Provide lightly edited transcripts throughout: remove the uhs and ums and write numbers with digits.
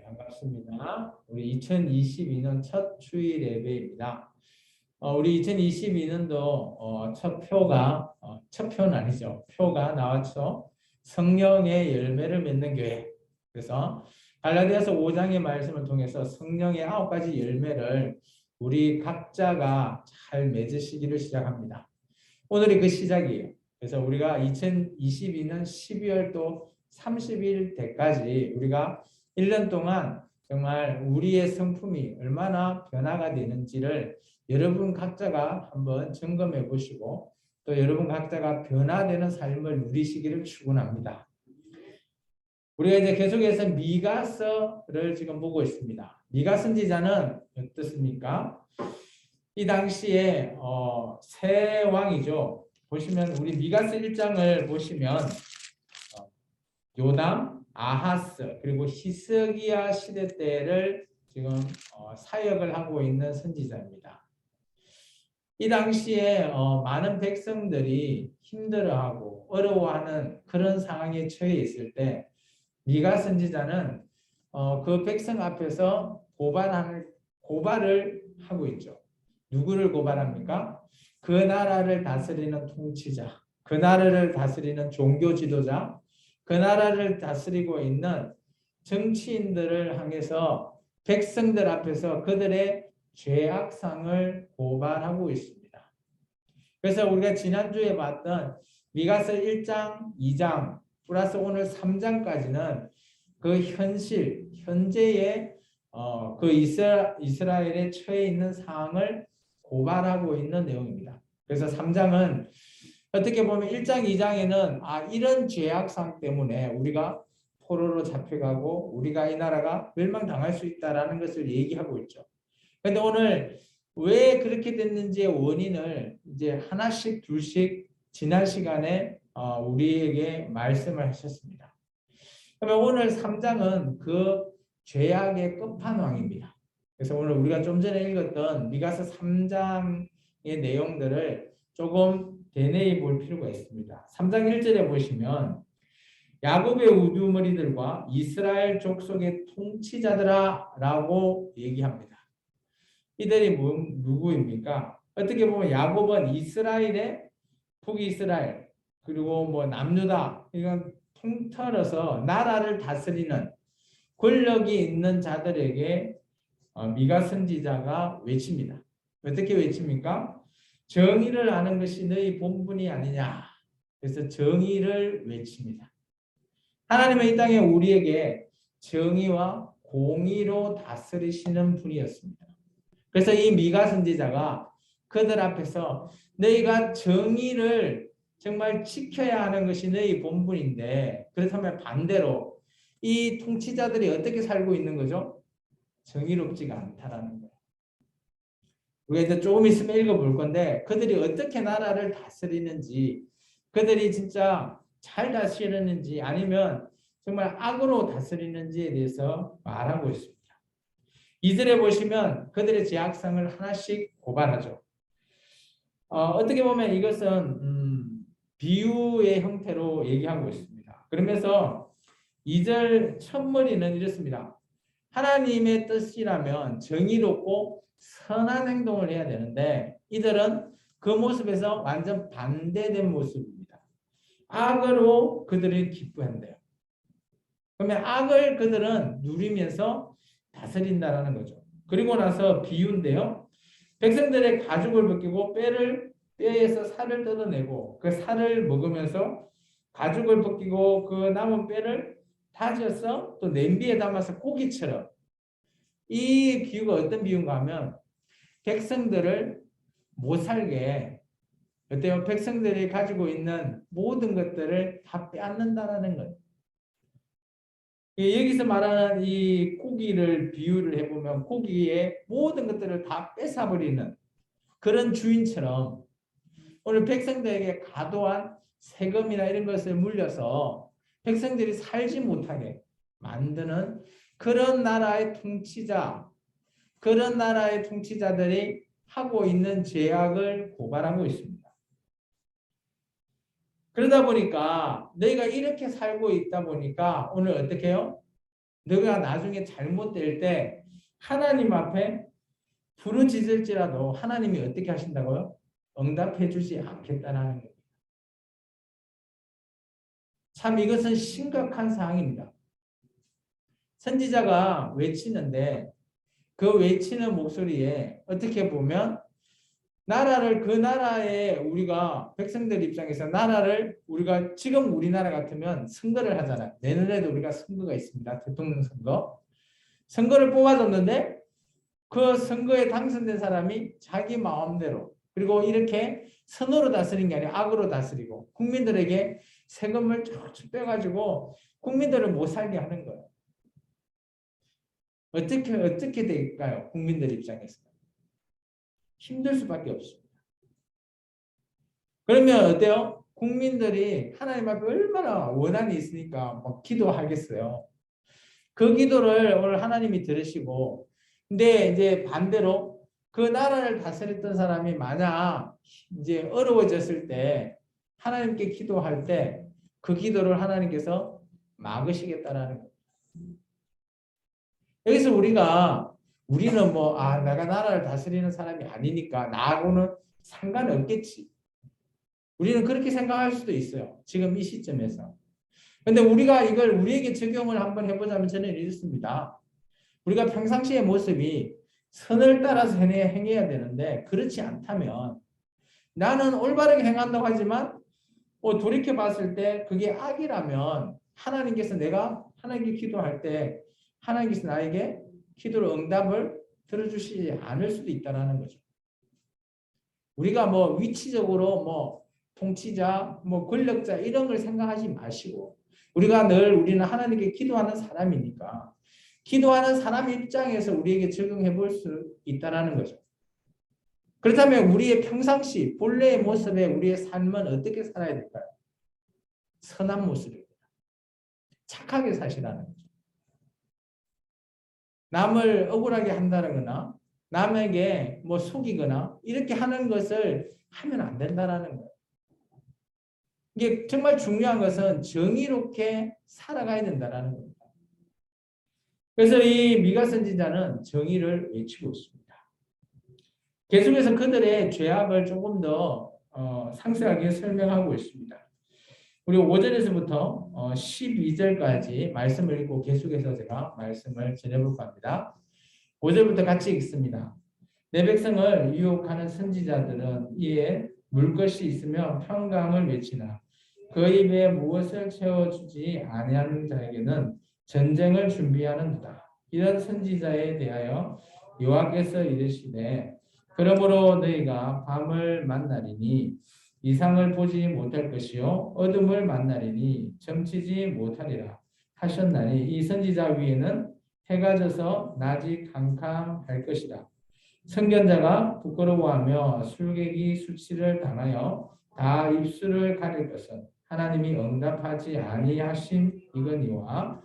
반갑습니다. 우리 2022년 첫 주일 예배입니다. 우리 2022년도 첫 표는 아니죠. 표가 나왔죠. 성령의 열매를 맺는 교회. 그래서 갈라디아서 5장의 말씀을 통해서 성령의 9가지 열매를 우리 각자가 잘 맺으시기를 시작합니다. 오늘이 그 시작이에요. 그래서 우리가 2022년 12월 또 30일 때까지 우리가 1년 동안 정말 우리의 성품이 얼마나 변화가 되는지를 여러분 각자가 한번 점검해 보시고 또 여러분 각자가 변화되는 삶을 누리시기를 축원합니다. 우리가 이제 계속해서 미가서를 지금 보고 있습니다. 미가 선지자는 어떻습니까? 이 당시에 세 왕이죠. 보시면 우리 미가서 1장을 보시면 요담, 아하스 그리고 히스기야 시대 때를 지금 사역을 하고 있는 선지자입니다. 이 당시에 많은 백성들이 힘들어하고 어려워하는 그런 상황에 처해 있을 때 미가 선지자는 그 백성 앞에서 고발을 하고 있죠. 누구를 고발합니까? 그 나라를 다스리는 통치자, 그 나라를 다스리는 종교 지도자, 그 나라를 다스리고 있는 정치인들을 향해서 백성들 앞에서 그들의 죄악상을 고발하고 있습니다. 그래서 우리가 지난주에 봤던 미가서 1장, 2장 플러스 오늘 3장까지는 그 현재의 그 이스라엘에 처해 있는 상황을 고발하고 있는 내용입니다. 그래서 3장은 어떻게 보면 1장, 2장에는 이런 죄악상 때문에 우리가 포로로 잡혀가고 우리가 이 나라가 멸망당할 수 있다라는 것을 얘기하고 있죠. 그런데 오늘 왜 그렇게 됐는지의 원인을 이제 하나씩 둘씩 지난 시간에 우리에게 말씀을 하셨습니다. 그러면 오늘 3장은 그 죄악의 끝판왕입니다. 그래서 오늘 우리가 좀 전에 읽었던 미가서 3장의 내용들을 조금 되뇌이 볼 필요가 있습니다. 3장 1절에 보시면 야곱의 우두머리들과 이스라엘 족속의 통치자들아 라고 얘기합니다. 이들이 누구입니까? 어떻게 보면 야곱은 이스라엘의 북이스라엘 그리고 뭐 남유다 이건 통틀어서 나라를 다스리는 권력이 있는 자들에게 미가 선지자가 외칩니다. 어떻게 외칩니까? 정의를 아는 것이 너희 본분이 아니냐. 그래서 정의를 외칩니다. 하나님은 이 땅에 우리에게 정의와 공의로 다스리시는 분이었습니다. 그래서 이 미가 선지자가 그들 앞에서 너희가 정의를 정말 지켜야 하는 것이 너희 본분인데 그렇다면 반대로 이 통치자들이 어떻게 살고 있는 거죠? 정의롭지가 않다라는 거예요. 우리가 이제 조금 있으면 읽어볼 건데 그들이 어떻게 나라를 다스리는지 그들이 진짜 잘 다스리는지 아니면 정말 악으로 다스리는지에 대해서 말하고 있습니다. 2절에 보시면 그들의 죄악상을 하나씩 고발하죠. 어떻게 보면 이것은 비유의 형태로 얘기하고 있습니다. 그러면서 2절 첫머리는 이렇습니다. 하나님의 뜻이라면 정의롭고 선한 행동을 해야 되는데 이들은 그 모습에서 완전 반대된 모습입니다. 악으로 그들이 기뻐한대요. 그러면 악을 그들은 누리면서 다스린다라는 거죠. 그리고 나서 비유인데요. 백성들의 가죽을 벗기고 뼈에서 살을 뜯어내고 그 살을 먹으면서 가죽을 벗기고 그 남은 뼈를 다져서 또 냄비에 담아서 고기처럼 이 비유가 어떤 비유인가 하면 백성들을 못 살게 어때요? 백성들이 가지고 있는 모든 것들을 다 빼앗는다라는 거예요. 여기서 말하는 이 고기를 비유를 해보면 고기의 모든 것들을 다 뺏어버리는 그런 주인처럼 오늘 백성들에게 과도한 세금이나 이런 것을 물려서 백성들이 살지 못하게 만드는 그런 나라의 통치자들이 하고 있는 죄악을 고발하고 있습니다. 그러다 보니까 너희가 이렇게 살고 있다 보니까 오늘 어떻게 해요? 너가 나중에 잘못될 때 하나님 앞에 부르짖을지라도 하나님이 어떻게 하신다고요? 응답해 주지 않겠다라는 거예요. 참 이것은 심각한 상황입니다. 선지자가 외치는데 그 외치는 목소리에 어떻게 보면 나라를 그 나라에 우리가 백성들 입장에서 나라를 우리가 지금 우리나라 같으면 선거를 하잖아요. 내년에도 우리가 선거가 있습니다. 대통령 선거. 선거를 뽑아줬는데 그 선거에 당선된 사람이 자기 마음대로 그리고 이렇게 선으로 다스린 게 아니라 악으로 다스리고 국민들에게 세금을 쭉쭉 빼가지고 국민들을 못 살게 하는 거예요. 어떻게 될까요? 국민들 입장에서. 힘들 수밖에 없습니다. 그러면 어때요? 국민들이 하나님 앞에 얼마나 원한이 있으니까 막 기도하겠어요. 그 기도를 오늘 하나님이 들으시고, 근데 이제 반대로 그 나라를 다스렸던 사람이 만약 이제 어려워졌을 때 하나님께 기도할 때 그 기도를 하나님께서 막으시겠다라는 거예요. 여기서 우리는 뭐, 내가 나라를 다스리는 사람이 아니니까 나하고는 상관없겠지. 우리는 그렇게 생각할 수도 있어요. 지금 이 시점에서. 근데 우리가 이걸 우리에게 적용을 한번 해보자면 저는 이렇습니다. 우리가 평상시의 모습이 선을 따라서 행해야 되는데 그렇지 않다면 나는 올바르게 행한다고 하지만 돌이켜 봤을 때 그게 악이라면 하나님께서 내가 하나님께 기도할 때 하나님께서 나에게 기도를 응답을 들어주시지 않을 수도 있다는 거죠. 우리가 뭐 위치적으로 뭐 통치자, 뭐 권력자 이런 걸 생각하지 마시고 우리는 하나님께 기도하는 사람이니까 기도하는 사람 입장에서 우리에게 적용해 볼 수 있다는 거죠. 그렇다면 우리의 평상시 본래의 모습에 우리의 삶은 어떻게 살아야 될까요? 선한 모습입니다. 착하게 사시라는 거죠. 남을 억울하게 한다거나 남에게 뭐 속이거나 이렇게 하는 것을 하면 안 된다는 거예요. 이게 정말 중요한 것은 정의롭게 살아가야 된다는 겁니다. 그래서 이 미가 선지자는 정의를 외치고 있습니다. 계속해서 그들의 죄악을 조금 더 상세하게 설명하고 있습니다. 우리 5절에서부터 12절까지 말씀을 읽고 계속해서 제가 말씀을 전해볼까 합니다. 5절부터 같이 읽습니다. 내 백성을 유혹하는 선지자들은 이에 물 것이 있으며 평강을 외치나 그 입에 무엇을 채워주지 아니하는 자에게는 전쟁을 준비하는도다. 이런 선지자에 대하여 여호와께서 이르시되 그러므로 너희가 밤을 만나리니 이상을 보지 못할 것이요 어둠을 만나리니 점치지 못하리라 하셨나니 이 선지자 위에는 해가 져서 낮이 캄캄할 것이라. 선견자가 부끄러워하며 술객이 수치를 당하여 다 입술을 가릴 것은 하나님이 응답하지 아니하심이거니와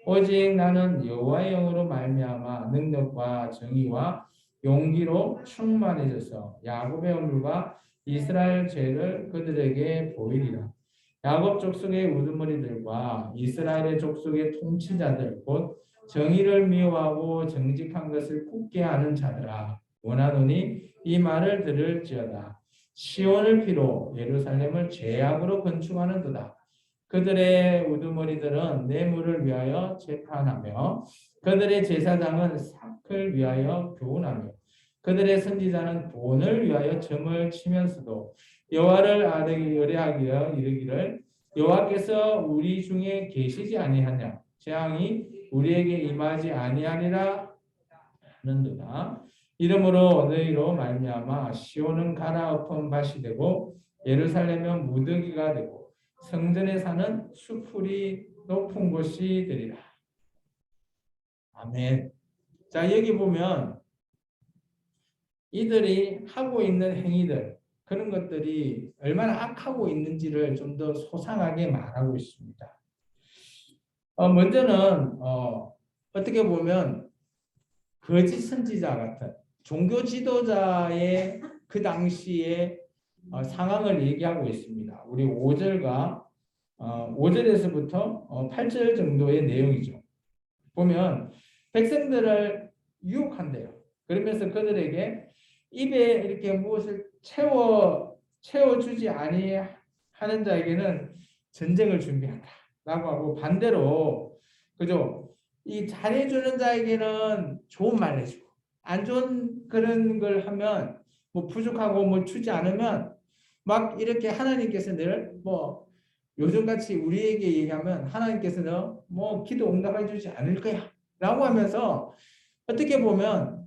오직 나는 여호와의 영으로 말미암아 능력과 정의와 용기로 충만해져서 야곱의 허물과 이스라엘 죄를 그들에게 보이리라. 야곱 족속의 우두머리들과 이스라엘의 족속의 통치자들 곧 정의를 미워하고 정직한 것을 굳게 하는 자들아 원하노니 이 말을 들을지어다. 시온을 피로 예루살렘을 죄악으로 건축하는도다. 그들의 우두머리들은 뇌물을 위하여 재판하며 그들의 제사장은 삭을 위하여 교훈하며 그들의 선지자는 돈을 위하여 점을 치면서도 여호와를 의뢰하기를 이르기를 여호와께서 우리 중에 계시지 아니하냐 재앙이 우리에게 임하지 아니하리라 하는도다. 이러므로 너희로 말미암아 시온은 갈아엎은 밭이 되고 예루살렘은 무더기가 되고 성전에 사는 수풀이 높은 곳이 되리라. 아멘. 자, 여기 보면 이들이 하고 있는 행위들 그런 것들이 얼마나 악하고 있는지를 좀 더 소상하게 말하고 있습니다. 먼저는 어떻게 보면 거짓 선지자 같은 종교 지도자의 그 당시의 상황을 얘기하고 있습니다. 우리 5절과 5절에서부터 8절 정도의 내용이죠. 보면 백성들을 유혹한대요. 그러면서 그들에게 입에 이렇게 무엇을 채워주지 아니하는 자에게는 전쟁을 준비한다라고 하고, 반대로 그죠? 이 잘해주는 자에게는 좋은 말 해주고, 안 좋은 그런 걸 하면 뭐 부족하고 뭐 주지 않으면 막 이렇게 하나님께서 늘 뭐 요즘같이 우리에게 얘기하면 하나님께서는 뭐 기도 응답해 주지 않을 거야 라고 하면서, 어떻게 보면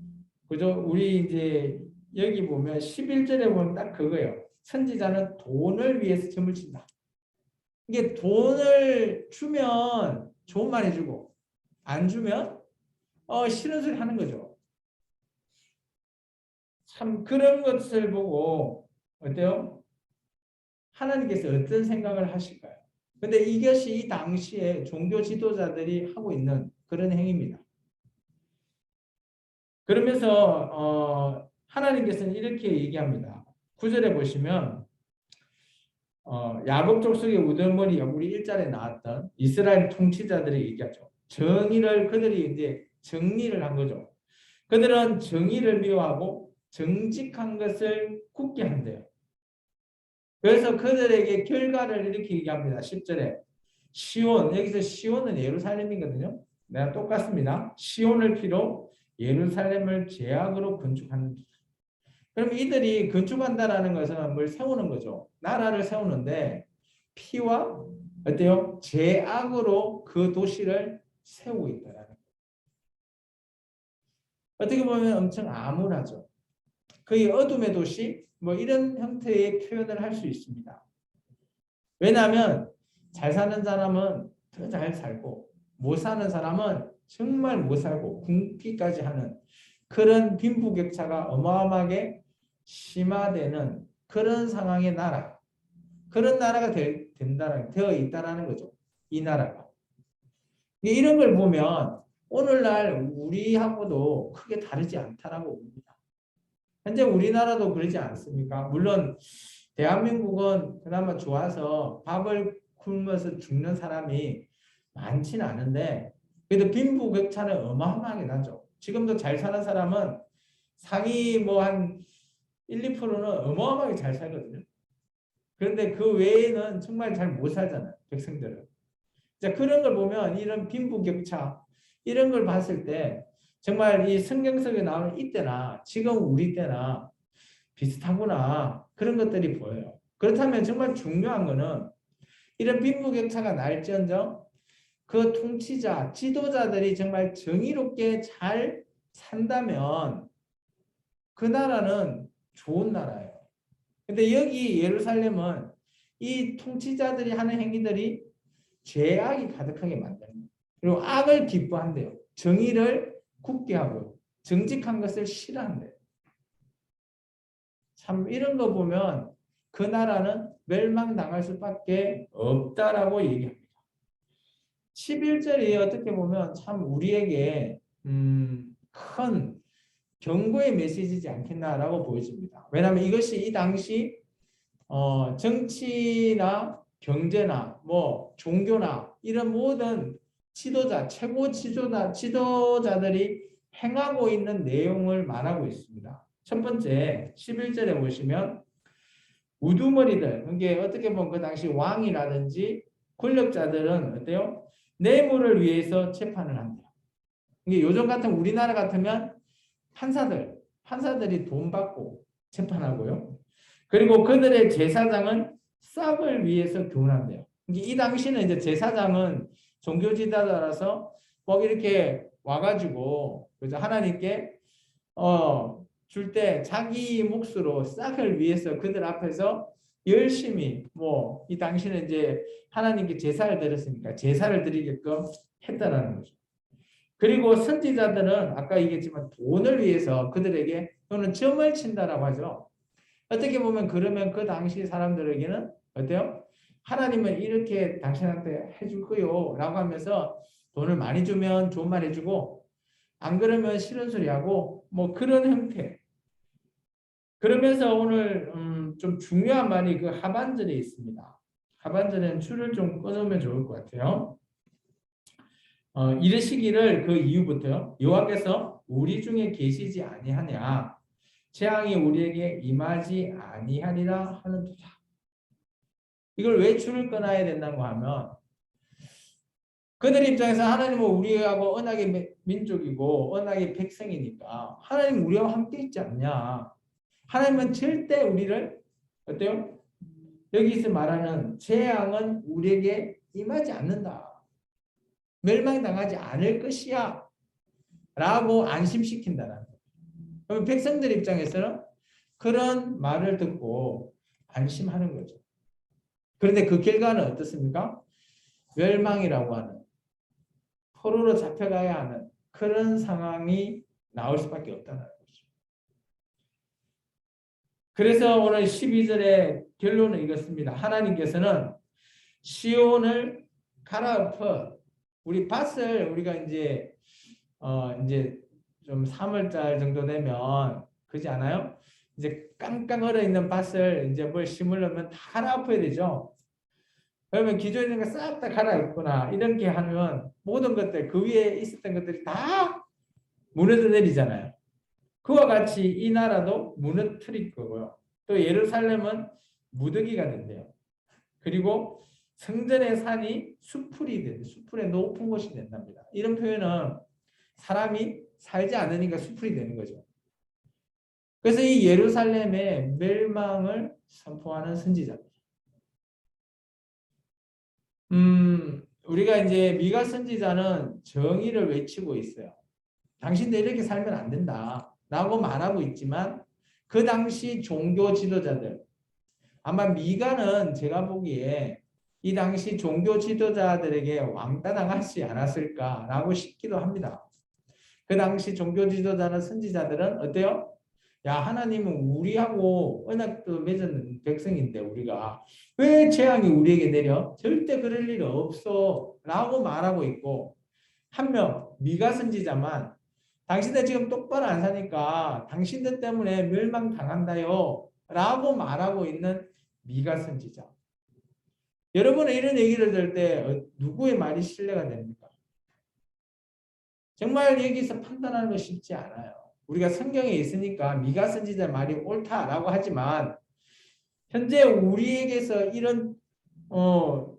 그죠? 우리 이제 여기 보면 11절에 보면 딱 그거예요. 선지자는 돈을 위해서 점을 친다. 이게 돈을 주면 좋은 말 해주고, 안 주면 싫은 소리 하는 거죠. 참 그런 것을 보고 어때요? 하나님께서 어떤 생각을 하실까요? 근데 이것이 이 당시에 종교 지도자들이 하고 있는 그런 행위입니다. 그러면서 하나님께서는 이렇게 얘기합니다. 9절에 보시면 야곱 족속의 우두머리, 우리 1절에 나왔던 이스라엘 통치자들이 얘기하죠. 정의를 그들이 이제 정리를 한 거죠. 그들은 정의를 미워하고 정직한 것을 굳게 한대요. 그래서 그들에게 결과를 이렇게 얘기합니다. 10절에 시온, 여기서 시온은 예루살렘이거든요. 내가 똑같습니다. 시온을 피로 예루살렘을 제약으로 건축하는. 그럼 이들이 건축한다라는 것은 뭘 세우는 거죠. 나라를 세우는데 피와 어때요? 제약으로 그 도시를 세우고 있다라는 거예요. 어떻게 보면 엄청 암울하죠. 거의 어둠의 도시 뭐 이런 형태의 표현을 할 수 있습니다. 왜냐하면 잘 사는 사람은 더 잘 살고 못 사는 사람은 정말 못 살고 굶기까지 하는 그런 빈부격차가 어마어마하게 심화되는 그런 상황의 나라, 그런 나라가 되어 있다라는 거죠. 이 나라가. 이런 걸 보면 오늘날 우리하고도 크게 다르지 않다라고 봅니다. 현재 우리나라도 그러지 않습니까? 물론 대한민국은 그나마 좋아서 밥을 굶어서 죽는 사람이 많지는 않은데, 그래도 빈부격차는 어마어마하게 나죠. 지금도 잘 사는 사람은 상위 뭐 한 1, 2%는 어마어마하게 잘 살거든요. 그런데 그 외에는 정말 잘 못 살잖아요. 백성들은. 자, 그런 걸 보면 이런 빈부격차 이런 걸 봤을 때 정말 이 성경 속에 나오는 이때나 지금 우리 때나 비슷하구나, 그런 것들이 보여요. 그렇다면 정말 중요한 거는 이런 빈부격차가 날지언정 그 통치자, 지도자들이 정말 정의롭게 잘 산다면 그 나라는 좋은 나라예요. 근데 여기 예루살렘은 이 통치자들이 하는 행위들이 죄악이 가득하게 만드는 거예요. 그리고 악을 기뻐한대요. 정의를 굳게 하고 정직한 것을 싫어한대요. 참 이런 거 보면 그 나라는 멸망당할 수밖에 없다라고 얘기합니다. 11절이 어떻게 보면 참 우리에게 큰 경고의 메시지지 않겠나라고 보여집니다. 왜냐하면 이것이 이 당시 정치나 경제나 뭐 종교나 이런 모든 지도자, 최고 지도자들이 행하고 있는 내용을 말하고 있습니다. 첫 번째 11절에 보시면 우두머리들, 이게 어떻게 보면 그 당시 왕이라든지 권력자들은 어때요? 뇌물을 위해서 재판을 한대요. 이게 요즘 같은 우리나라 같으면 판사들이 돈 받고 재판하고요. 그리고 그들의 제사장은 싹을 위해서 교훈한대요. 이 당시는 이제 제사장은 종교 지도자라서 뭐 이렇게 와가지고 그래서 하나님께 줄 때 자기 몫으로 싹을 위해서 그들 앞에서 열심히 뭐 이 당시는 이제 하나님께 제사를 드렸으니까 제사를 드리게끔 했다라는 거죠. 그리고 선지자들은 아까 얘기했지만 돈을 위해서 그들에게 또는 점을 친다라고 하죠. 어떻게 보면 그러면 그 당시 사람들에게는 어때요? 하나님은 이렇게 당신한테 해줄 거요 라고 하면서 돈을 많이 주면 좋은 말 해주고 안 그러면 싫은 소리 하고 뭐 그런 형태. 그러면서 오늘 좀 중요한 말이 그 하반절에 있습니다. 하반절에는 줄을 좀 끊으면 좋을 것 같아요. 이르시기를 그 이후부터요. 여호와께서 우리 중에 계시지 아니하냐 재앙이 우리에게 임하지 아니하리라 하는도다. 이걸 왜 줄을 끊어야 된다고 하면 그들 입장에서 하나님은 우리하고 언약의 민족이고 언약의 백성이니까 하나님 우리와 함께 있지 않냐. 하나님은 절대 우리를 어때요? 여기서 말하는 재앙은 우리에게 임하지 않는다. 멸망당하지 않을 것이야. 라고 안심시킨다는 거예요. 그럼 백성들 입장에서는 그런 말을 듣고 안심하는 거죠. 그런데 그 결과는 어떻습니까? 멸망이라고 하는 포로로 잡혀가야 하는 그런 상황이 나올 수밖에 없다는 거죠. 그래서 오늘 12절의 결론은 이것입니다. 하나님께서는 시온을 갈아엎어 우리 밭을 우리가 이제 좀 3월달 정도 되면 그렇지 않아요? 이제 깡깡 얼어 있는 밭을 이제 뭘 심으려면 다 갈아엎어야 되죠. 그러면 기존에 있는 거 싹 다 갈아엎거나 이렇게 하면 모든 것들 그 위에 있었던 것들이 다 무너져 내리잖아요. 그와 같이 이 나라도 무너뜨릴 거고요. 또 예루살렘은 무더기가 된대요. 그리고 성전의 산이 수풀이 된다. 수풀의 높은 곳이 된답니다. 이런 표현은 사람이 살지 않으니까 수풀이 되는 거죠. 그래서 이 예루살렘의 멸망을 선포하는 선지자입니다. 우리가 이제 미가 선지자는 정의를 외치고 있어요. 당신들 이렇게 살면 안 된다. 라고 말하고 있지만 그 당시 종교 지도자들 아마 미가는 제가 보기에 이 당시 종교 지도자들에게 왕따 당하지 않았을까라고 싶기도 합니다. 그 당시 종교 지도자나 선지자들은 어때요? 야 하나님은 우리하고 언약도 맺은 백성인데 우리가 왜 재앙이 우리에게 내려? 절대 그럴 일 없어 라고 말하고 있고 한 명 미가 선지자만 당신들 지금 똑바로 안 사니까 당신들 때문에 멸망당한다요 라고 말하고 있는 미가 선지자. 여러분은 이런 얘기를 들을 때 누구의 말이 신뢰가 됩니까? 정말 여기서 판단하는 거 쉽지 않아요. 우리가 성경에 있으니까 미가 선지자 말이 옳다라고 하지만 현재 우리에게서 이런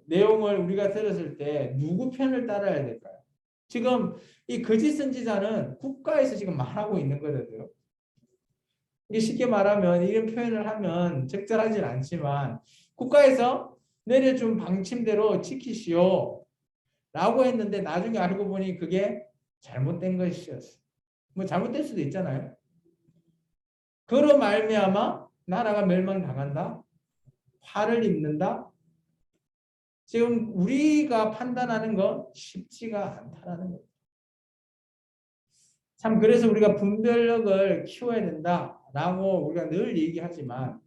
내용을 우리가 들었을 때 누구 편을 따라야 될까요? 지금 이 거짓 선지자는 국가에서 지금 말하고 있는 거거든요. 이게 쉽게 말하면 이런 표현을 하면 적절하진 않지만 국가에서 내려준 방침대로 지키시오 라고 했는데 나중에 알고 보니 그게 잘못된 것이었어. 뭐 잘못될 수도 있잖아요. 그로 말미암아 나라가 멸망당한다. 화를 입는다. 지금 우리가 판단하는 건 쉽지가 않다라는 거예요. 참 그래서 우리가 분별력을 키워야 된다라고 우리가 늘 얘기하지만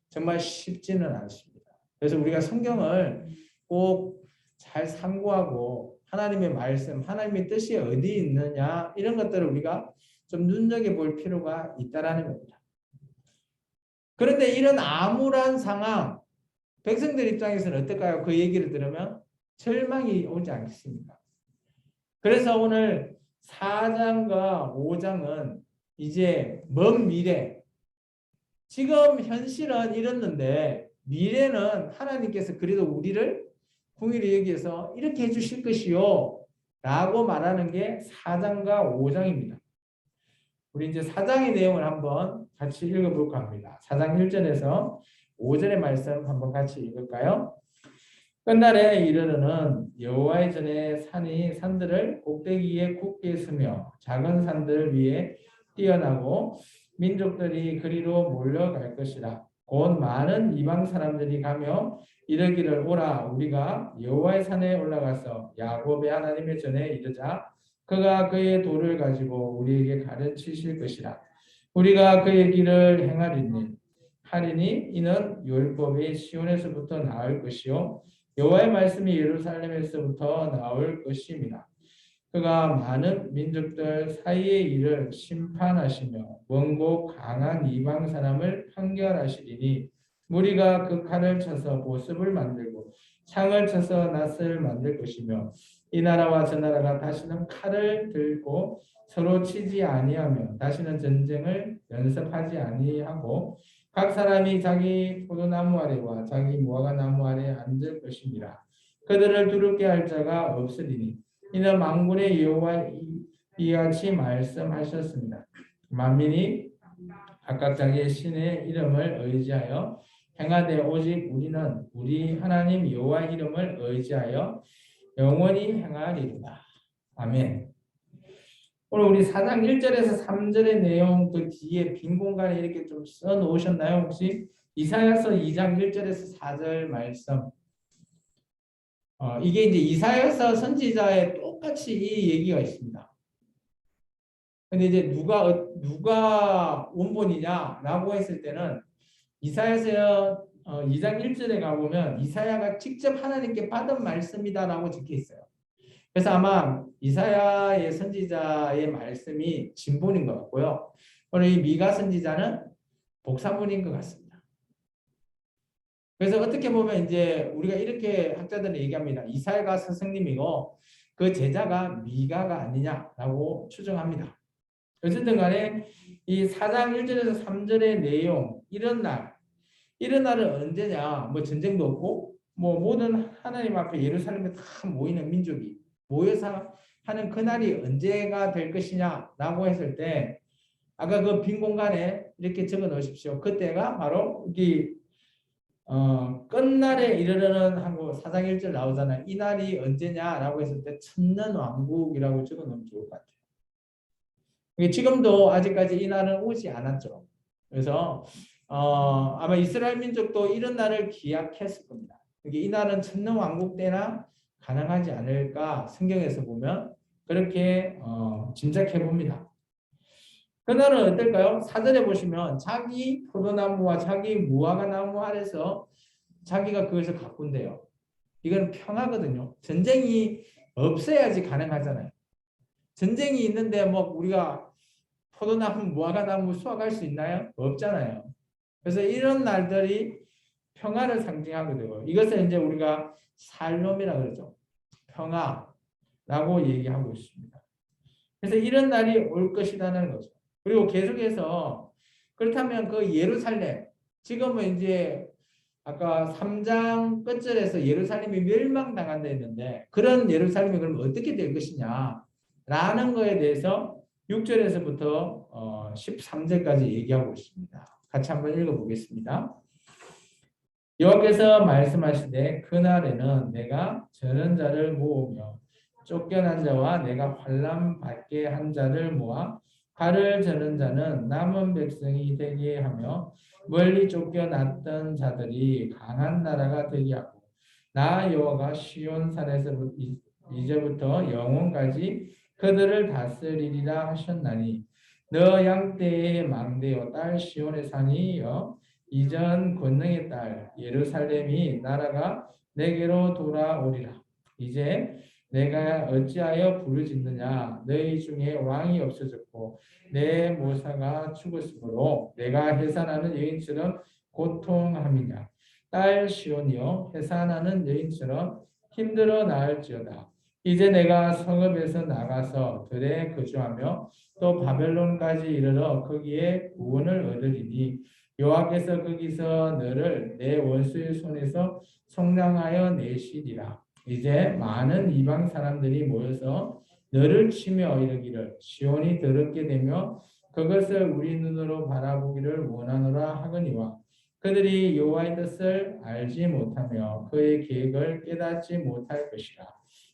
정말 쉽지는 않습니다. 그래서 우리가 성경을 꼭 잘 참고하고 하나님의 말씀, 하나님의 뜻이 어디 있느냐 이런 것들을 우리가 좀 눈여겨볼 필요가 있다라는 겁니다. 그런데 이런 암울한 상황, 백성들 입장에서는 어떨까요? 그 얘기를 들으면 절망이 오지 않겠습니까? 그래서 오늘 4장과 5장은 이제 먼 미래, 지금 현실은 이렇는데 미래는 하나님께서 그래도 우리를 궁일이 여기에서 이렇게 해주실 것이요 라고 말하는 게 4장과 5장입니다. 우리 이제 4장의 내용을 한번 같이 읽어볼까 합니다. 4장 1절에서 5절의 말씀 한번 같이 읽을까요? 끝날에 이르르는 여호와의 전에 산이 산들을 꼭대기에 굳게 서며 작은 산들 위에 뛰어나고 민족들이 그리로 몰려갈 것이라. 곧 많은 이방 사람들이 가며 이르기를 오라 우리가 여호와의 산에 올라가서 야곱의 하나님의 전에 이르자 그가 그의 돌을 가지고 우리에게 가르치실 것이라. 우리가 그의 길을 행하리니 이는 율법이 시온에서부터 나올 것이요 여호와의 말씀이 예루살렘에서부터 나올 것입니다. 그가 많은 민족들 사이의 일을 심판하시며 먼고 강한 이방 사람을 판결하시리니 무리가 그 칼을 쳐서 보습을 만들고 창을 쳐서 낫을 만들 것이며 이 나라와 저 나라가 다시는 칼을 들고 서로 치지 아니하며 다시는 전쟁을 연습하지 아니하고 각 사람이 자기 포도나무 아래와 자기 무화과 나무 아래 앉을 것입니다. 그들을 두렵게 할 자가 없으리니 이는 만군의 여호와 이같이 말씀하셨습니다. 만민이 각각 자기의 신의 이름을 의지하여 행하되 오직 우리는 우리 하나님 여호와 이름을 의지하여 영원히 행하리로다. 아멘. 오늘 우리 4장 1절에서 3절의 내용 그 뒤에 빈 공간에 이렇게 좀 써 놓으셨나요? 혹시 이사야서 2장 1절에서 4절 말씀. 이게 이제 이사야서 선지자의 똑같이 이 얘기가 있습니다. 근데 이제 누가 원본이냐라고 했을 때는 이사야서 2장 1절에 가보면 이사야가 직접 하나님께 받은 말씀이다라고 적혀 있어요. 그래서 아마 이사야의 선지자의 말씀이 진본인 것 같고요. 오늘 이 미가 선지자는 복사본인 것 같습니다. 그래서 어떻게 보면 이제 우리가 이렇게 학자들은 얘기합니다. 이사야가 스승님이고 그 제자가 미가가 아니냐라고 추정합니다. 어쨌든 간에 이 4장 1절에서 3절의 내용, 이런 날은 언제냐? 뭐 전쟁도 없고 뭐 모든 하나님 앞에 예루살렘에 다 모이는 민족이 모여서 하는 그날이 언제가 될 것이냐라고 했을 때 아까 그 빈 공간에 이렇게 적어 놓으십시오. 그때가 바로 이 끝날에 이르르는 하고 4장 1절 나오잖아요. 이 날이 언제냐라고 했을 때 천년 왕국이라고 적어 놓으면 좋을 것 같아요. 지금도 아직까지 이 날은 오지 않았죠. 그래서 아마 이스라엘 민족도 이런 날을 기약했을 겁니다. 이 날은 천년 왕국 때나 가능하지 않을까 성경에서 보면 그렇게 짐작해 봅니다. 그날은 어떨까요? 4절에 보시면 자기 포도나무와 자기 무화과 나무 아래서 자기가 그것을 가꾼대요. 이건 평화거든요. 전쟁이 없어야지 가능하잖아요. 전쟁이 있는데 뭐 우리가 포도나무, 무화과나무 수확할 수 있나요? 없잖아요. 그래서 이런 날들이 평화를 상징하거든요. 이것을 이제 우리가 살롬이라 그러죠. 평화라고 얘기하고 있습니다. 그래서 이런 날이 올 것이라는 거죠. 그리고 계속해서 그렇다면 그 예루살렘, 지금은 이제 아까 3장 끝절에서 예루살렘이 멸망당한다 했는데 그런 예루살렘이 그럼 어떻게 될 것이냐 라는 거에 대해서 6절에서부터 13절까지 얘기하고 있습니다. 같이 한번 읽어보겠습니다. 여호와께서 말씀하시되 그날에는 내가 저는 자를 모으며 쫓겨난 자와 내가 환난 받게 한 자를 모아 칼을 저는 자는 남은 백성이 되게 하며 멀리 쫓겨났던 자들이 강한 나라가 되게 하고 나 여호와가 시온 산에서 이제부터 영원까지 그들을 다스리리라 하셨나니 너 양떼의 망대여 딸 시온의 산이여 이전 권능의 딸 예루살렘이 나라가 내게로 돌아오리라. 이제 내가 어찌하여 부르짖느냐 너희 중에 왕이 없어졌고 내 모사가 죽었으므로 내가 해산하는 여인처럼 고통함이냐. 딸 시온이여 해산하는 여인처럼 힘들어 나을지어다. 이제 내가 성읍에서 나가서 들에 거주하며 또 바벨론까지 이르러 거기에 구원을 얻으리니 여호와께서 거기서 너를 내 원수의 손에서 속량하여 내시리라. 이제 많은 이방 사람들이 모여서 너를 치며 이르기를 시온이 더럽게 되며 그것을 우리 눈으로 바라보기를 원하노라 하거니와 그들이 여호와의 뜻을 알지 못하며 그의 계획을 깨닫지 못할 것이라.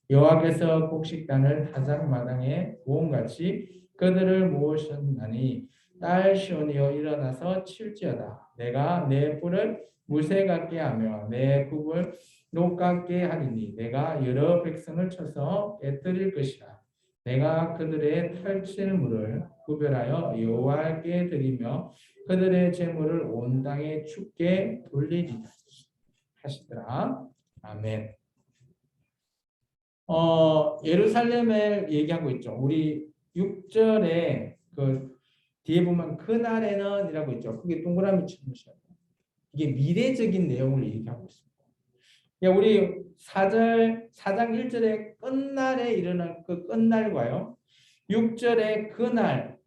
여호와께서 곡식단을 타작마당에 구원같이 그들을 모으셨나니 딸 시온이여 일어나서 칠지어다. 내가 내 뿔을 무쇠 같게 하며 내 굽을 녹 같게 하리니 내가 여러 백성을 쳐서 깨뜨릴 것이라. 내가 그들의 탈칠물을 구별하여 여호와께 드리며 그들의 재물을 온 땅에 춥게 돌리리라 하시더라. 아멘. 예루살렘을 얘기하고 있죠. 우리 6절에 그 뒤에 보면 그날에는 이라고 있죠. 그게 동그라미 쳐주셔야 돼요. 이게 미래적인 내용을 얘기하고 있습니다. 우리 4장 1절의 끝날에 일어날 그 끝날과요. 6절의 그날,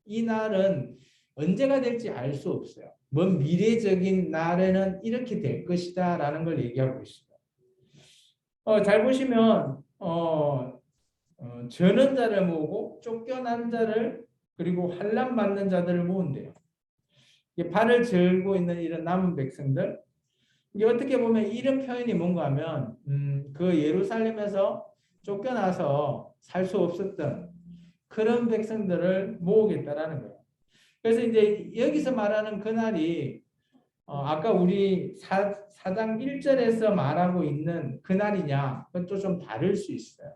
이 날은 언제가 될지 알 수 없어요. 먼 미래적인 날에는 이렇게 될 것이다 라는 걸 얘기하고 있습니다. 잘 보시면 저는 자를 모으고 쫓겨난 자를 그리고 환난 받는 자들을 모은대요. 발을 절고 있는 이런 남은 백성들, 이게 어떻게 보면 이런 표현이 뭔가 하면 그 예루살렘에서 쫓겨나서 살 수 없었던 그런 백성들을 모으겠다라는 거예요. 그래서 이제 여기서 말하는 그날이 아까 우리 4장 1절에서 말하고 있는 그날이냐 그것도 좀 다를 수 있어요.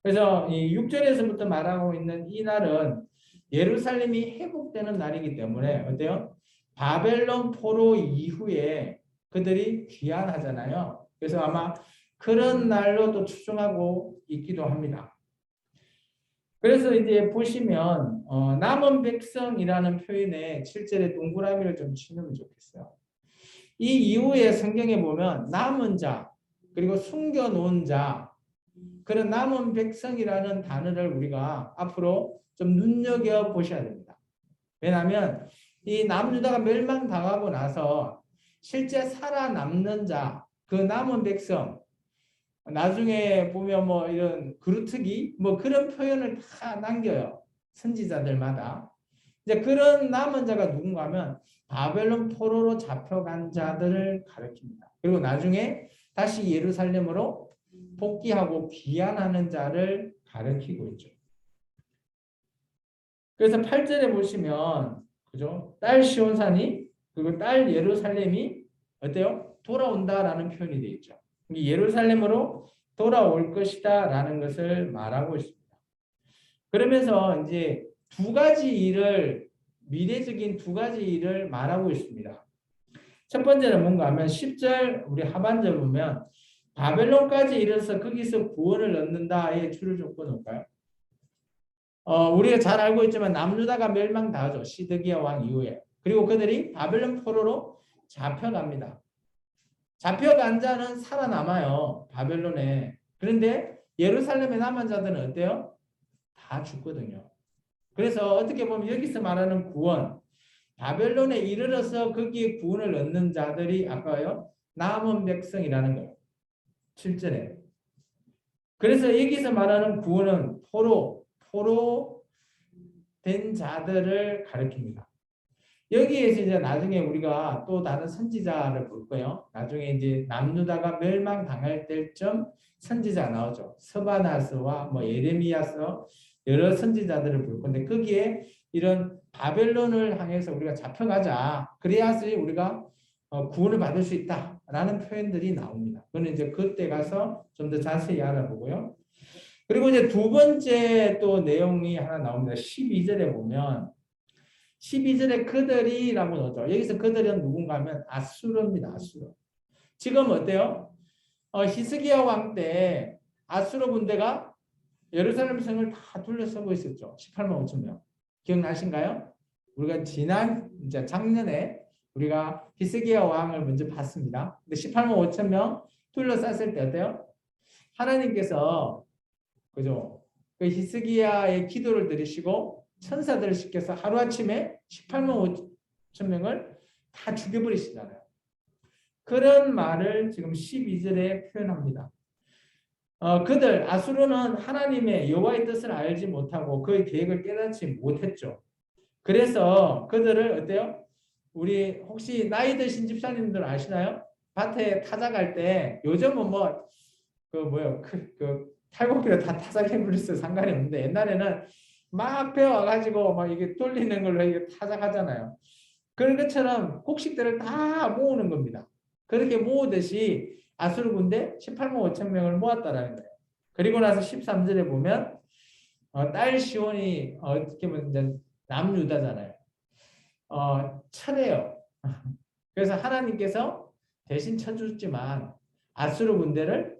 그래서 이 6절에서부터 말하고 있는 이 날은 예루살렘이 회복되는 날이기 때문에 어때요? 바벨론 포로 이후에 그들이 귀환하잖아요. 그래서 아마 그런 날로 또 추정하고 있기도 합니다. 그래서 이제 보시면 남은 백성이라는 표현에 7절에 동그라미를 좀 치면 좋겠어요. 이 이후에 성경에 보면 남은 자 그리고 숨겨놓은 자 그런 남은 백성이라는 단어를 우리가 앞으로 좀 눈여겨 보셔야 됩니다. 왜냐하면 이 남유다가 멸망당하고 나서 실제 살아남는 자, 그 남은 백성, 나중에 보면 뭐 이런 그루트기 뭐 그런 표현을 다 남겨요. 선지자들마다. 이제 그런 남은 자가 누군가 하면 바벨론 포로로 잡혀간 자들을 가리킵니다. 그리고 나중에 다시 예루살렘으로 복귀하고 귀환하는 자를 가리키고 있죠. 그래서 8절에 보시면 그죠? 딸 시온산이 그리고 딸 예루살렘이 어때요? 돌아온다라는 표현이 되어 있죠. 예루살렘으로 돌아올 것이다라는 것을 말하고 있습니다. 그러면서 이제 두 가지 일을 미래적인 두 가지 일을 말하고 있습니다. 첫 번째는 뭔가 하면 10절 우리 하반절 보면 바벨론까지 이르러서 거기서 구원을 얻는다의 줄을 좀 끊을까요? 우리가 잘 알고 있지만 남유다가 멸망당하죠. 시드기야 왕 이후에. 그리고 그들이 바벨론 포로로 잡혀갑니다. 잡혀간 자는 살아남아요. 바벨론에. 그런데 예루살렘에 남은 자들은 어때요? 다 죽거든요. 그래서 어떻게 보면 여기서 말하는 구원, 바벨론에 이르러서 거기에 구원을 얻는 자들이 아까요? 남은 백성이라는 거예요. 7절에. 그래서 여기서 말하는 구원은 포로 된 자들을 가리킵니다. 여기에서 이제 나중에 우리가 또 다른 선지자를 볼 거예요. 나중에 이제 남유다가 멸망당할 때쯤 선지자 나오죠. 스바나스와 뭐 예레미야서 여러 선지자들을 볼 건데 거기에 이런 바벨론을 향해서 우리가 잡혀가자. 그래야지 우리가 구원을 받을 수 있다라는 표현들이 나옵니다. 그거는 이제 그때 가서 좀 더 자세히 알아보고요. 그리고 이제 두 번째 또 내용이 하나 나옵니다. 12절에 보면 12절에 그들이라고 나오죠. 여기서 그들은 누군가 하면 아수르입니다. 아수르. 지금 어때요? 히스기야 왕 때 아수르 군대가 예루살렘 성을 다 둘러서고 있었죠. 18만 5천 명. 기억나신가요? 우리가 이제 작년에 우리가 히스기야 왕을 먼저 봤습니다. 근데 18만 5천 명 둘러쌌을 때 어때요? 하나님께서 그죠? 그 히스기야의 기도를 들으시고 천사들을 시켜서 하루아침에 18만 5천 명을 다 죽여버리시잖아요. 그런 말을 지금 12절에 표현합니다. 그들 아수르는 하나님의 여호와의 뜻을 알지 못하고 그의 계획을 깨닫지 못했죠. 그래서 그들을 어때요? 우리 혹시 나이 드신 집사님들 아시나요? 밭에 타작할 때 요즘은 뭐 그 뭐요 그 탈곡기로 다 타작해 버렸어요. 상관이 없는데 옛날에는 막 배워가지고 막 이게 돌리는 걸로 이게 타작하잖아요. 그런 것처럼 곡식들을 다 모으는 겁니다. 그렇게 모으듯이 아수르 군대 18만 5천 명을 모았다라는 거예요. 그리고 나서 13절에 보면 딸 시온이 어떻게 보면 이제 남유다잖아요. 쳐내요. 그래서 하나님께서 대신 쳐줬지만 아수르 군대를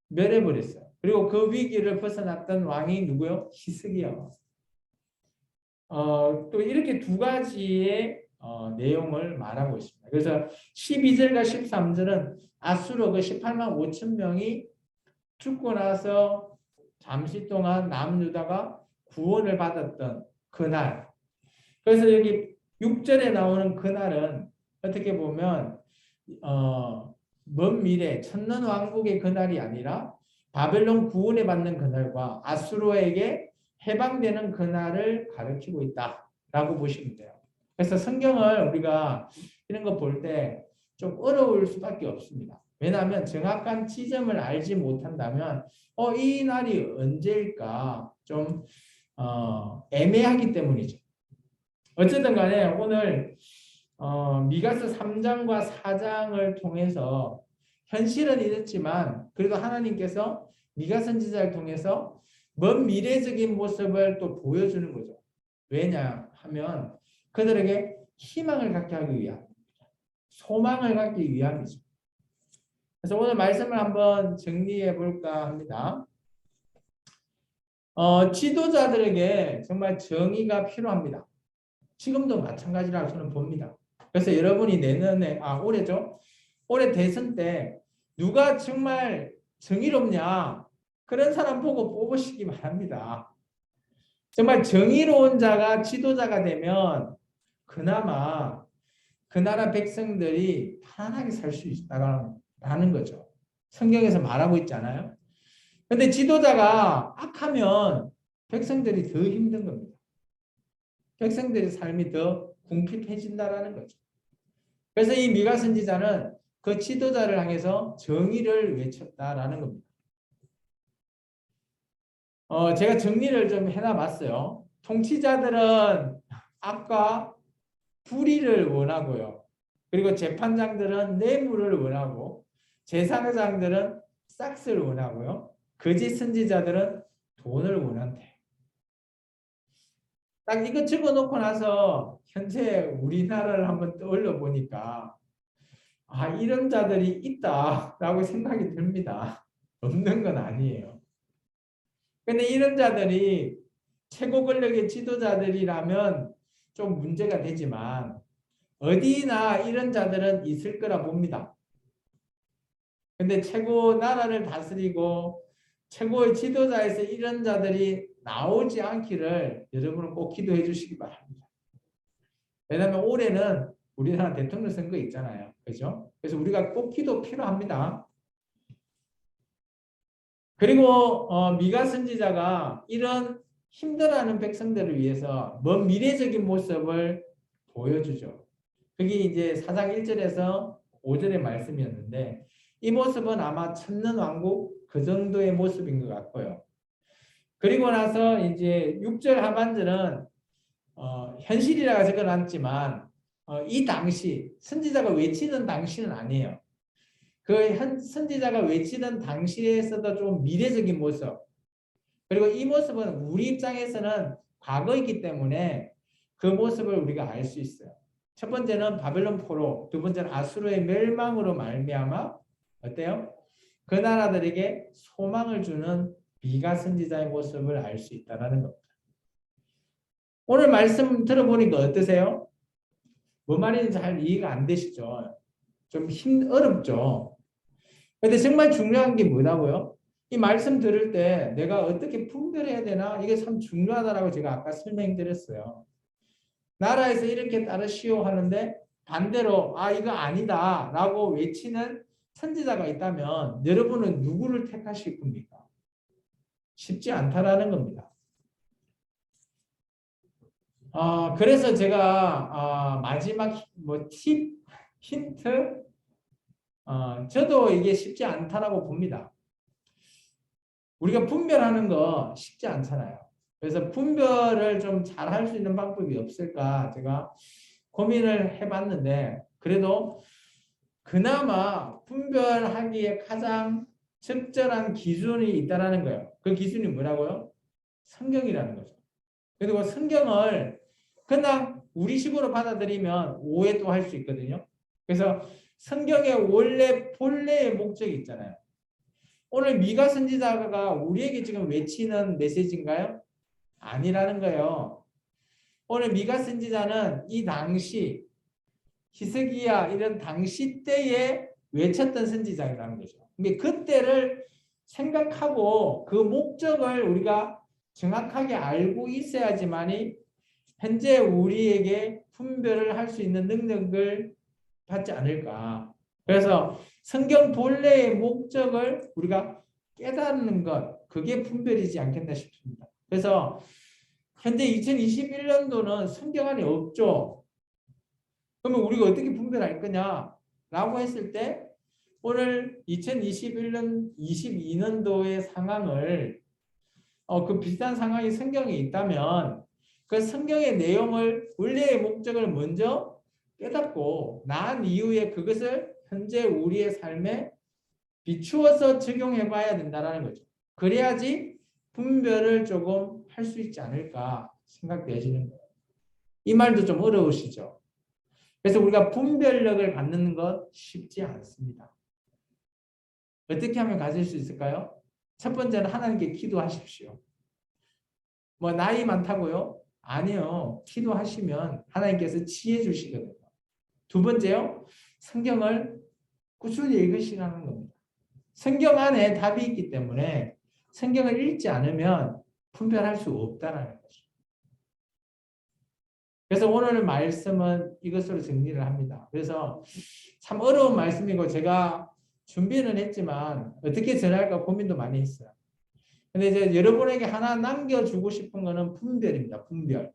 멸해버렸어요. 그리고 그 위기를 벗어났던 왕이 누구요? 히스기야. 또 이렇게 두 가지의 내용을 말하고 있습니다. 그래서 12절과 13절은 아수르 그 18만 5천 명이 죽고 나서 잠시 동안 남은 유다가 구원을 받았던 그날. 그래서 여기 6절에 나오는 그날은 어떻게 보면 먼 미래 천년 왕국의 그날이 아니라 바벨론 구원에 받는 그날과 아수르에게 해방되는 그날을 가리키고 있다라고 보시면 돼요. 그래서 성경을 우리가 이런 거 볼 때 좀 어려울 수밖에 없습니다. 왜냐하면 정확한 지점을 알지 못한다면 이 날이 언제일까 좀 애매하기 때문이죠. 어쨌든 간에 오늘 미가서 3장과 4장을 통해서 현실은 이렇지만 그래도 하나님께서 미가 선지자를 통해서 먼 미래적인 모습을 또 보여주는 거죠. 왜냐하면 그들에게 희망을 갖게 하기 위함, 소망을 갖기 위함이죠. 그래서 오늘 말씀을 한번 정리해 볼까 합니다. 지도자들에게 정말 정의가 필요합니다. 지금도 마찬가지라고 저는 봅니다. 그래서 여러분이 내년에, 올해죠? 올해 대선 때 누가 정말 정의롭냐? 그런 사람 보고 뽑으시기 바랍니다. 정말 정의로운 자가 지도자가 되면 그나마 그 나라 백성들이 편안하게 살 수 있다는 거죠. 성경에서 말하고 있잖아요. 근데 지도자가 악하면 백성들이 더 힘든 겁니다. 백성들의 삶이 더 궁핍해진다라는 거죠. 그래서 이 미가 선지자는 그 지도자를 향해서 정의를 외쳤다라는 겁니다. 제가 정리를 좀 해놔봤어요. 통치자들은 악과 불의를 원하고요. 그리고 재판장들은 뇌물을 원하고 제사장들은 싹스를 원하고요. 거짓 선지자들은 돈을 원한대. 딱 이거 적어놓고 나서 현재 우리나라를 한번 떠올려 보니까 이런 자들이 있다라고 생각이 듭니다. 없는 건 아니에요. 근데 이런 자들이 최고 권력의 지도자들이라면 좀 문제가 되지만 어디나 이런 자들은 있을 거라 봅니다. 근데 최고 나라를 다스리고 최고의 지도자에서 이런 자들이 나오지 않기를 여러분은 꼭 기도해 주시기 바랍니다. 왜냐하면 올해는 우리나라 대통령 선거 있잖아요. 그죠? 그래서 우리가 꼭 기도 필요합니다. 그리고 미가 선지자가 이런 힘들어하는 백성들을 위해서 먼 미래적인 모습을 보여주죠. 그게 이제 4장 1절에서 5절의 말씀이었는데 이 모습은 아마 천년 왕국 그 정도의 모습인 것 같고요. 그리고 나서 이제 6절 하반절은 현실이라고 적어놨지만 이 당시 선지자가 외치는 당시는 아니에요. 그 선지자가 외치는 당시에서도 좀 미래적인 모습. 그리고 이 모습은 우리 입장에서는 과거이기 때문에 그 모습을 우리가 알 수 있어요. 첫 번째는 바벨론 포로, 두 번째는 아수르의 멸망으로 말미암아 어때요? 그 나라들에게 소망을 주는 미가 선지자의 모습을 알 수 있다는 겁니다. 오늘 말씀 들어보니까 어떠세요? 뭐 말인지 잘 이해가 안 되시죠? 좀 어렵죠? 근데 정말 중요한 게 뭐라고요? 이 말씀 들을 때 내가 어떻게 분별해야 되나? 이게 참 중요하다라고 제가 아까 설명드렸어요. 나라에서 이렇게 따르시오 하는데 반대로 이거 아니다 라고 외치는 선지자가 있다면 여러분은 누구를 택하실 겁니까? 쉽지 않다라는 겁니다. 그래서 제가 마지막 팁, 힌트 저도 이게 쉽지 않다라고 봅니다. 우리가 분별하는 거 쉽지 않잖아요. 그래서 분별을 좀 잘 할 수 있는 방법이 없을까 제가 고민을 해봤는데 그래도 그나마 분별하기에 가장 적절한 기준이 있다는 거예요. 그 기준이 뭐라고요? 성경이라는 거죠. 그리고 성경을 그냥 우리식으로 받아들이면 오해도 할 수 있거든요. 그래서 성경의 원래 본래의 목적이 있잖아요. 오늘 미가 선지자가 우리에게 지금 외치는 메시지인가요? 아니라는 거예요. 오늘 미가 선지자는 이 당시 히스기야 이런 당시 때에 외쳤던 선지자라는 거죠. 근데 그때를 생각하고 그 목적을 우리가 정확하게 알고 있어야지만이 현재 우리에게 분별을 할 수 있는 능력을 받지 않을까. 그래서 성경 본래의 목적을 우리가 깨닫는 것, 그게 분별이지 않겠나 싶습니다. 그래서 현재 2021년도는 성경 안에 없죠. 그러면 우리가 어떻게 분별할 거냐라고 했을 때 오늘 2021년, 22년도의 상황을 그 비슷한 상황이 성경에 있다면 그 성경의 내용을 원래의 목적을 먼저 깨닫고 난 이후에 그것을 현재 우리의 삶에 비추어서 적용해 봐야 된다는 거죠. 그래야지 분별을 조금 할 수 있지 않을까 생각되시는 거예요. 이 말도 좀 어려우시죠? 그래서 우리가 분별력을 갖는 것 쉽지 않습니다. 어떻게 하면 가질 수 있을까요? 첫 번째는 하나님께 기도하십시오. 뭐 나이 많다고요? 아니요. 기도하시면 하나님께서 지혜 주시거든요. 두 번째요. 성경을 꾸준히 읽으시라는 겁니다. 성경 안에 답이 있기 때문에 성경을 읽지 않으면 분별할 수 없다는 거죠. 그래서 오늘 말씀은 이것으로 정리를 합니다. 그래서 참 어려운 말씀이고 제가 준비는 했지만 어떻게 전할까 고민도 많이 했어요. 근데 이제 여러분에게 하나 남겨주고 싶은 거는 분별입니다. 분별.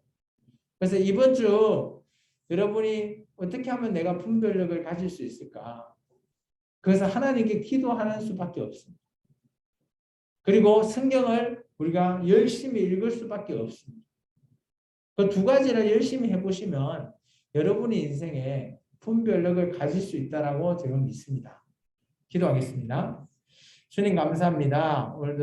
그래서 이번 주 여러분이 어떻게 하면 내가 분별력을 가질 수 있을까? 그래서 하나님께 기도하는 수밖에 없습니다. 그리고 성경을 우리가 열심히 읽을 수밖에 없습니다. 그 두 가지를 열심히 해보시면 여러분의 인생에 분별력을 가질 수 있다라고 제가 믿습니다. 기도하겠습니다. 주님 감사합니다. 오늘도